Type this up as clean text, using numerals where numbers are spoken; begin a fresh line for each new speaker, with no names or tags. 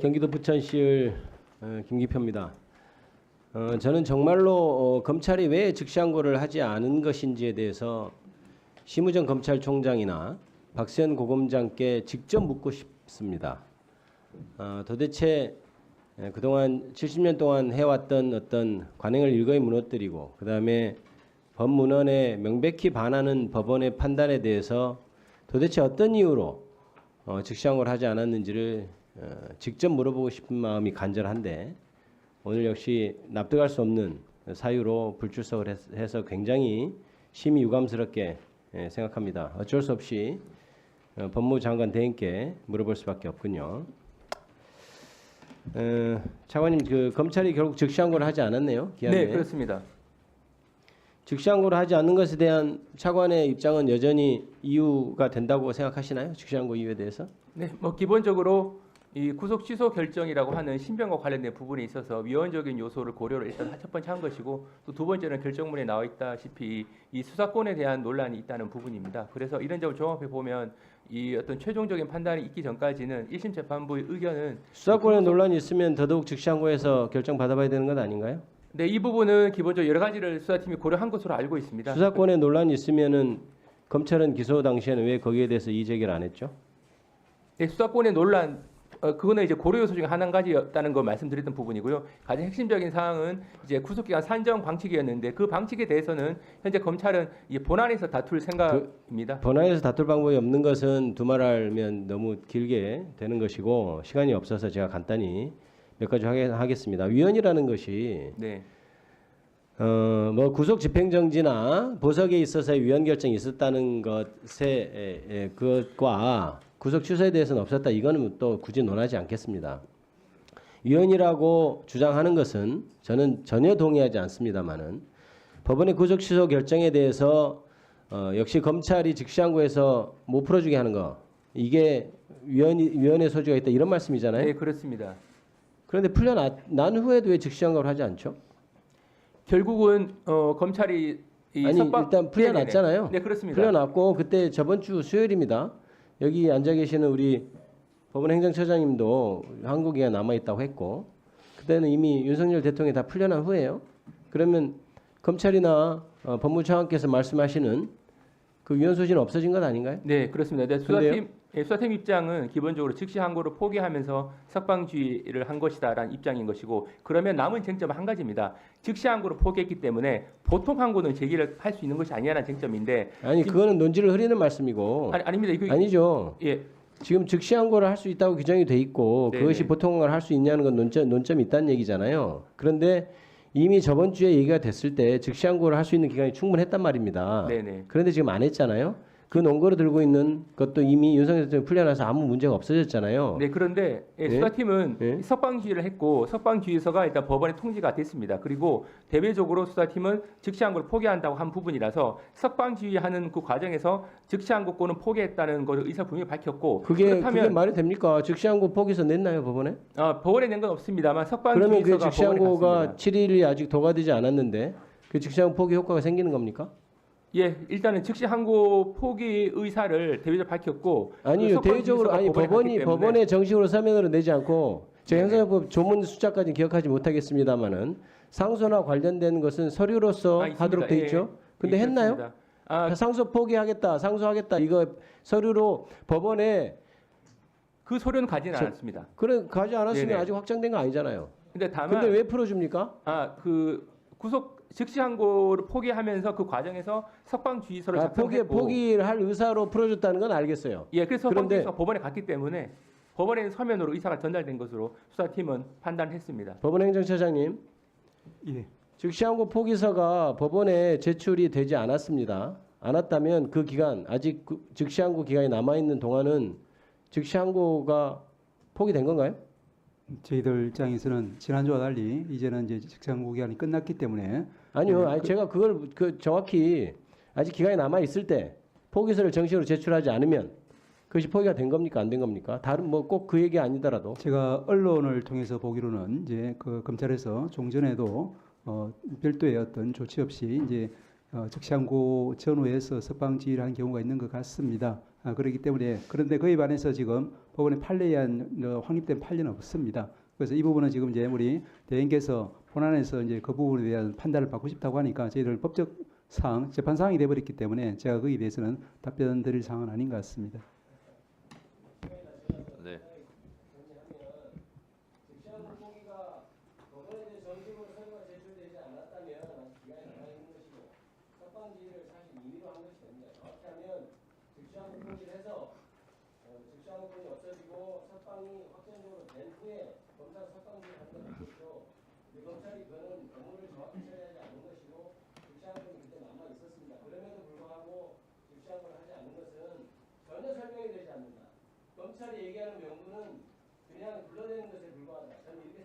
경기도 부천시의 김기표입니다. 저는 정말로 검찰이 왜 즉시항고를 하지 않은 것인지에 대해서 심우정 검찰총장이나 박세현 고검장께 직접 묻고 싶습니다. 도대체 그동안 70년 동안 해왔던 어떤 관행을 일거에 무너뜨리고 그 다음에 법문헌에 명백히 반하는 법원의 판단에 대해서 도대체 어떤 이유로 즉시항고를 하지 않았는지를 직접 물어보고 싶은 마음이 간절한데 오늘 역시 납득할 수 없는 사유로 불출석을 해서 굉장히 심히 유감스럽게 생각합니다. 어쩔 수 없이 법무장관 대행께 물어볼 수밖에 없군요. 차관님, 그 검찰이 결국 즉시항고를 하지 않았네요. 기한에.
네, 그렇습니다.
즉시항고를 하지 않는 것에 대한 차관의 입장은 여전히 이유가 된다고 생각하시나요? 즉시항고 이유에 대해서?
네, 뭐 기본적으로 이 구속 취소 결정이라고 하는 신변과 관련된 부분에 있어서 위헌적인 요소를 고려를 일단 첫 번째 한 것이고 또 두 번째는 결정문에 나와 있다시피 이 수사권에 대한 논란이 있다는 부분입니다. 그래서 이런 점을 종합해 보면 이 어떤 최종적인 판단이 있기 전까지는 1심 재판부의 의견은
수사권에 논란이 있으면 더더욱 즉시항고해서 결정 받아봐야 되는 것 아닌가요?
네, 이 부분은 기본적으로 여러 가지를 수사팀이 고려한 것으로 알고 있습니다.
수사권에 논란이 있으면은 검찰은 기소 당시에는 왜 거기에 대해서 이의 제기를 안 했죠?
네, 수사권의 논란 그거는 이제 고려 요소 중에 한 가지였다는 걸 말씀드렸던 부분이고요. 가장 핵심적인 사항은 이제 구속기간 산정 방식이었는데 그 방식에 대해서는 현재 검찰은 이 본안에서 다툴 생각입니다.
본안에서 다툴 방법이 없는 것은 두말하면 너무 길게 되는 것이고 시간이 없어서 제가 간단히 몇 가지 하겠습니다. 위헌이라는 것이
네.
뭐 구속 집행정지나 보석에 있어서의 위헌 결정이 있었다는 것에 그것과 구속 취소에 대해서는 없었다. 이거는 또 굳이 논하지 않겠습니다. 위헌이라고 주장하는 것은 저는 전혀 동의하지 않습니다만은 법원의 구속 취소 결정에 대해서 역시 검찰이 즉시항고해서 못 풀어주게 하는 거 이게 위헌의 소지가 있다 이런 말씀이잖아요.
네, 그렇습니다.
그런데 풀려난 후에도 왜 즉시항고를 하지 않죠?
결국은 검찰이
아니 일단 풀려났잖아요.
네네네. 네, 그렇습니다.
풀려났고 그때 저번 주 수요일입니다. 여기 앉아 계시는 우리 법원 행정처장님도 항고기가 남아 있다고 했고 그때는 이미 윤석열 대통령이 다 풀려난 후에요. 그러면 검찰이나 법무차관께서 말씀하시는 그 위헌 소지는 없어진 것 아닌가요?
네, 그렇습니다. 네, 수사팀 입장은 기본적으로 즉시 항고를 포기하면서 석방주의를 한 것이다라는 입장인 것이고 그러면 남은 쟁점은 한 가지입니다. 즉시 항고를 포기했기 때문에 보통 항고는 제기를 할 수 있는 것이 아니라는 쟁점인데
아니 그거는 논지를 흐리는 말씀이고
아닙니다. 이거
아니죠.
예.
지금 즉시 항고를 할 수 있다고 규정이 돼 있고
네네.
그것이 보통 항고를 할 수 있냐는 건 논점이 있다는 얘기잖아요. 그런데 이미 저번 주에 얘기가 됐을 때 즉시 항고를 할 수 있는 기간이 충분했단 말입니다.
네네.
그런데 지금 안 했잖아요. 그 논거로 들고 있는 것도 이미 윤석열 대통령이 풀려나서 아무 문제가 없어졌잖아요.
네, 그런데 수사팀은 석방주의를 했고 석방주의서가 일단 법원에 통지가 됐습니다. 그리고 대외적으로 수사팀은 즉시항고를 포기한다고 한 부분이라서 석방주의하는 그 과정에서 즉시항고권은 포기했다는 것을 의사 분명히 밝혔고
그게 말이 됩니까? 즉시항고 포기서 냈나요 법원에?
법원에 낸 건 없습니다만
그러면 그
석방주의서가
즉시항고가 7일이 아직 도과되지 않았는데 그 즉시항고 포기 효과가 생기는 겁니까?
예, 일단은 즉시 항고 포기 의사를 대외적으로 밝혔고
아니요, 대외적으로 아니 법원에 정식으로 서면으로 내지 않고 제가 형사법 조문 숫자까지 기억하지 못하겠습니다만은 상소나 관련된 것은 서류로서 하도록 돼 있죠. 근데 했나요? 상소 포기하겠다, 상소하겠다 이거 서류로 법원에
그 서류는 가지는 않았습니다.
그래 가지 않았으면
네네.
아직 확정된 거 아니잖아요.
근데 다만
근데 왜 풀어줍니까?
그 구속 즉시 항고를 포기하면서 그 과정에서 석방주의서를 작성했고
포기를 할 의사로 풀어줬다는 건 알겠어요.
예, 그래서 석방주의서가 법원에 갔기 때문에 법원에 서면으로 의사가 전달된 것으로 수사팀은 판단했습니다.
법원 행정처장님,
예.
즉시항고 포기서가 법원에 제출이 되지 않았습니다. 않았다면 그 기간 아직 즉시항고 기간이 남아 있는 동안은 즉시항고가 포기된 건가요?
저희들 입장에서는 지난주와 달리 이제는 이제 직장고 기간이 끝났기 때문에
아니요, 제가 그걸 정확히 아직 기간이 남아 있을 때 포기서를 정식으로 제출하지 않으면 그것이 포기가 된 겁니까, 안 된 겁니까? 다른 뭐 꼭 그 얘기 아니더라도
제가 언론을 통해서 보기로는 이제 그 검찰에서 종전에도 별도의 어떤 조치 없이 이제 즉시항고 전후에서 석방지휘를 한 경우가 있는 것 같습니다. 그렇기 때문에 그런데 그에 반해서 지금 법원의 판례에 의한 확립된 판례는 없습니다. 그래서 이 부분은 지금 이제 우리 대행께서 본안에서 이제 그 부분에 대한 판단을 받고 싶다고 하니까 저희들 법적 사항, 재판 사항이 돼버렸기 때문에 제가 거기에 대해서는 답변 드릴 사항은 아닌 것 같습니다.
네.
검찰이 얘기하는 명분은 그냥 불러내는 것에 불과하다. 저는 이렇게